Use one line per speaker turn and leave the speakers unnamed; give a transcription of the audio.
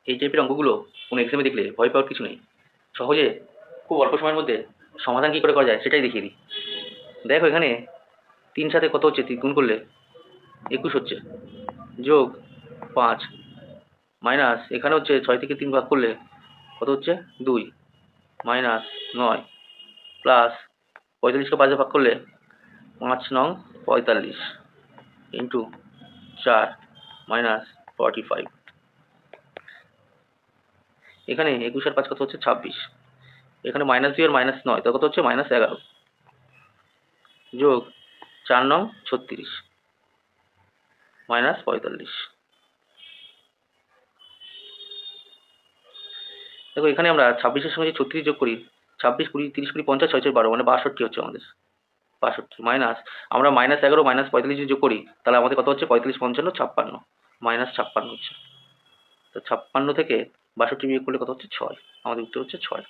এই টাইপের অঙ্কগুলো কোনো এক্সামে দেখলে ভয় পাওয়ার কিছু নেই। সহজে খুব অল্প সময়ের মধ্যে সমাধান কী করে করা যায় সেটাই দেখিয়ে দিই। দেখো এখানে 3 সাথে কত হচ্ছে, 3 গুণ করলে 21 হচ্ছে, যোগ 5 মাইনাস এখানে হচ্ছে 6 থেকে 3 ভাগ করলে কত হচ্ছে 2 মাইনাস 9 প্লাস 45কে 5 ভাগ করলে 5 নং 45 ইন্টু 4 মাইনাস 45। এখানে 21 আর 5 কত হচ্ছে 26, এখানে -2 আর -9 তো কত হচ্ছে -11 যোগ 4 নং 36 মাইনাস 45। দেখো এখানে আমরা 26-এর সঙ্গে যে 36 যোগ করি, 26 20 30 20 50 6 4 12 মানে 62 হচ্ছে আমাদের 62 মাইনাস আমরা -11 -45 যদি যোগ করি তাহলে আমাদের কত হচ্ছে 35 55 56 -56 হচ্ছে। তো 56 থেকে 62 বিয়োগ করলে কত হচ্ছে 6, আমাদের উত্তর হচ্ছে 6।